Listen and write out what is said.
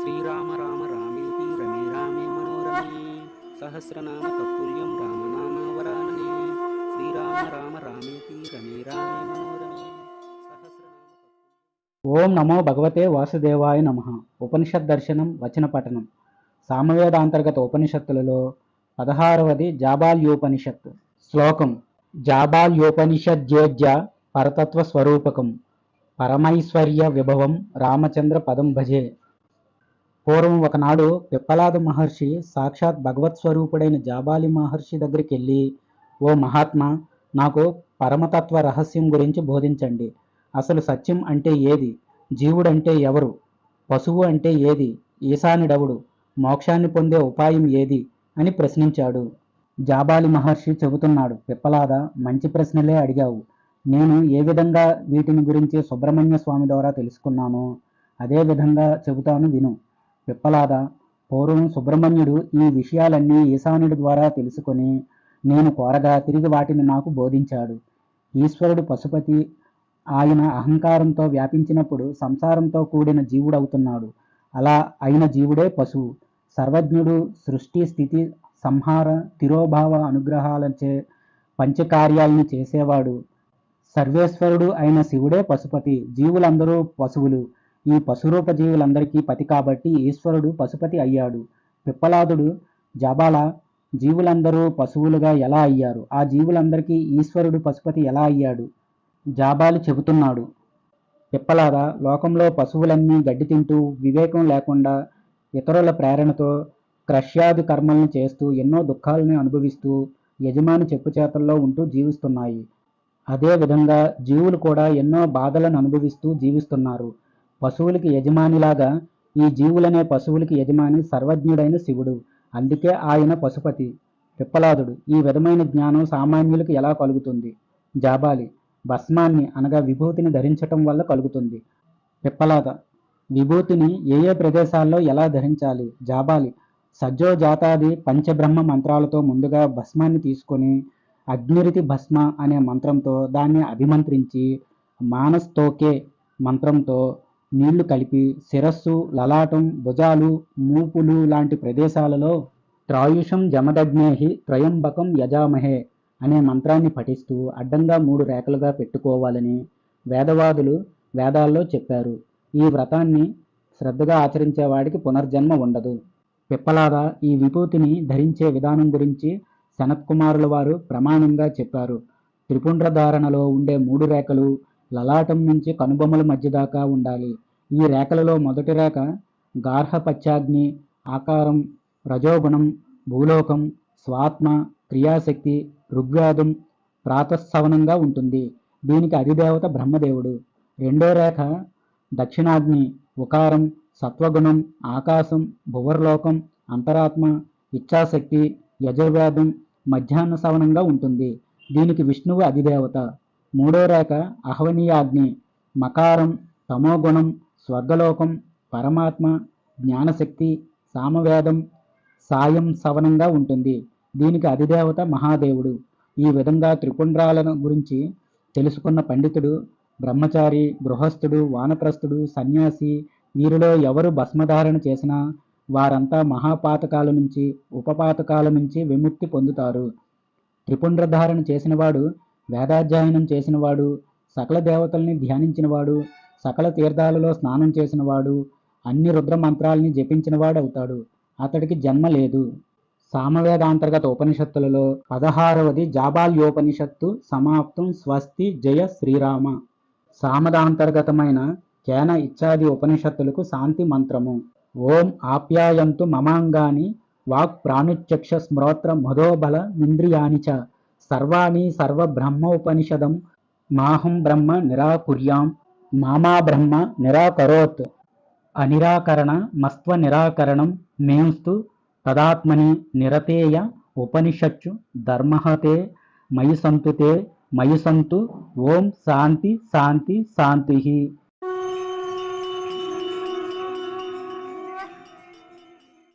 శ్రీరామ రామ రామేతి రమే రామే మనోరమే సహస్రనామ తత్తుల్యం రామనామావరాననే శ్రీరామ రామ రామేతి రమే రామే మనోరమే సహస్రనామ ఓం నమో భగవతే వాసుదేవాయ నమః. ఉపనిషత్ దర్శనం వచన పఠనం. సామవేదాంతర్గత ఉపనిషత్తులలో 16వది జాబాల్యోపనిషత్తు. శ్లోకం: జాబాల్యోపనిషద్యేజ్య పరతత్వ స్వరూపకం పరమైశ్వర్య విభవం రామచంద్ర పదం భజే. పూర్వం ఒకనాడు పిప్పలాద మహర్షి సాక్షాత్ భగవత్ స్వరూపుడైన జాబాలి మహర్షి దగ్గరికి వెళ్ళి, ఓ మహాత్మా, నాకు పరమతత్వ రహస్యం గురించి బోధించండి. అసలు సత్యం అంటే ఏది? జీవుడంటే ఎవరు? పశువు అంటే ఏది? ఈశానుడెవడు? మోక్షాన్ని పొందే ఉపాయం ఏది అని ప్రశ్నించాడు. జాబాలి మహర్షి చెబుతున్నాడు, పిప్పలాద, మంచి ప్రశ్నలే అడిగావు. నేను ఏ విధంగా వీటిని గురించి సుబ్రహ్మణ్య స్వామి ద్వారా తెలుసుకున్నానో అదే విధంగా చెబుతాను విను. పిప్పలాద, పూర్వం సుబ్రహ్మణ్యుడు ఈ విషయాలన్నీ ఈశానుడి ద్వారా తెలుసుకొని నేను కోరగా తిరిగి వాటిని నాకు బోధించాడు. ఈశ్వరుడు పశుపతి. ఆయన అహంకారంతో వ్యాపించినప్పుడు సంసారంతో కూడిన జీవుడవుతున్నాడు. అలా అయిన జీవుడే పశువు. సర్వజ్ఞుడు, సృష్టి స్థితి సంహార తిరోభావ అనుగ్రహాలచే పంచకార్యాలను చేసేవాడు. సర్వేశ్వరుడు అయిన శివుడే పశుపతి. జీవులందరూ పశువులు. ఈ పశురూప జీవులందరికీ పతి కాబట్టి ఈశ్వరుడు పశుపతి అయ్యాడు. పిప్పలాదుడు, జాబాల, జీవులందరూ పశువులుగా ఎలా అయ్యారు? ఆ జీవులందరికీ ఈశ్వరుడు పశుపతి ఎలా అయ్యాడు? జాబాలి చెబుతున్నాడు, పిప్పలాద, లోకంలో పశువులన్నీ గడ్డి తింటూ వివేకం లేకుండా ఇతరుల ప్రేరణతో క్రష్యాది కర్మలను చేస్తూ ఎన్నో దుఃఖాలను అనుభవిస్తూ యజమాని చెప్పుచేతల్లో ఉంటూ జీవిస్తున్నాయి. అదేవిధంగా జీవులు కూడా ఎన్నో బాధలను అనుభవిస్తూ జీవిస్తున్నారు. పశువులకి యజమానిలాగా ఈ జీవులనే పశువులకి యజమాని సర్వజ్ఞుడైన శివుడు. అందుకే ఆయన పశుపతి. పిప్పలాదుడు, ఈ విధమైన జ్ఞానం సామాన్యులకు ఎలా కలుగుతుంది? జాబాలి, భస్మాన్ని అనగా విభూతిని ధరించటం వల్ల కలుగుతుంది. పిప్పలాద, విభూతిని ఏ ఏ ప్రదేశాల్లో ఎలా ధరించాలి? జాబాలి, సజ్జోజాతాది పంచబ్రహ్మ మంత్రాలతో ముందుగా భస్మాన్ని తీసుకొని అగ్నిరితి భస్మ అనే మంత్రంతో దాన్ని అభిమంత్రించి మానస్తోకే మంత్రంతో నీళ్లు కలిపి శిరస్సు, లలాటం, భుజాలు, మూపులు లాంటి ప్రదేశాలలో త్రాయుషం జమదగ్నేహి త్రయంబకం యజామహే అనే మంత్రాన్ని పఠిస్తూ అడ్డంగా 3 రేఖలుగా పెట్టుకోవాలని వేదవాదులు వేదాల్లో చెప్పారు. ఈ వ్రతాన్ని శ్రద్ధగా ఆచరించేవాడికి పునర్జన్మ ఉండదు. పిప్పలాద, ఈ విభూతిని ధరించే విధానం గురించి సనత్కుమారుల వారు ప్రమాణంగా చెప్పారు. త్రిపుండ్రధారణలో ఉండే 3 రేఖలు లలాటం నుంచి కనుబొమ్మల మధ్య దాకా ఉండాలి. ఈ రేఖలలో మొదటి రేఖ గార్హపత్యాగ్ని ఆకారం, రజోగుణం, భూలోకం, స్వాత్మ, క్రియాశక్తి, ఋగ్వేదం, ప్రాతస్సవనంగా ఉంటుంది. దీనికి అధిదేవత బ్రహ్మదేవుడు. రెండో రేఖ దక్షిణాగ్ని, ఉకారం, సత్వగుణం, ఆకాశం, భువర్లోకం, అంతరాత్మ, ఇచ్ఛాశక్తి, యజుర్వేదం, మధ్యాహ్న సవనంగా ఉంటుంది. దీనికి విష్ణువు అధిదేవత. మూడో రేఖ అహవనీయాగ్ని, మకారం, తమోగుణం, స్వర్గలోకం, పరమాత్మ, జ్ఞానశక్తి, సామవేదం, సాయం సవనంగా ఉంటుంది. దీనికి అధిదేవత మహాదేవుడు. ఈ విధంగా త్రిపుండ్రాలను గురించి తెలుసుకున్న పండితుడు బ్రహ్మచారి, గృహస్థుడు, వానప్రస్థుడు, సన్యాసి వీరిలో ఎవరు భస్మధారణ చేసినా వారంతా మహాపాతకాల నుంచి, ఉపపాతకాల నుంచి విముక్తి పొందుతారు. త్రిపుండ్రధారణ చేసినవాడు, వేదాధ్యయనం చేసినవాడు, సకల దేవతల్ని ధ్యానించినవాడు, సకల తీర్థాలలో స్నానం చేసినవాడు, అన్ని రుద్ర మంత్రాలని జపించినవాడు అవుతాడు. అతడికి జన్మ లేదు. సామవేదాంతర్గత ఉపనిషత్తులలో 16వది జాబాల్యోపనిషత్తు సమాప్తం. స్వస్తి. జయ శ్రీరామ. సామదాంతర్గతమైన కేన ఇత్యాది ఉపనిషత్తులకు శాంతి మంత్రము. ఓం ఆప్యాయంతు మమాంగాని వాక్ ప్రాణుచక్ష స్మ్రోత్ర మధోబల ఇంద్రియాని చ సర్వాణి సర్వబ్రహ్మోపనిషదం మాహం బ్రహ్మ నిరాకుర్యాం మామా బ్రహ్మ నిరాకరోత్. అనిరాకరణ మస్త్వ నిరాకరణం మేంస్తు తదాత్మని నిరతేయ ఉపనిషచ్చు ధర్మహతే మయి సంతు తే మయి సంతు. ఓం శాంతి శాంతి శాంతి.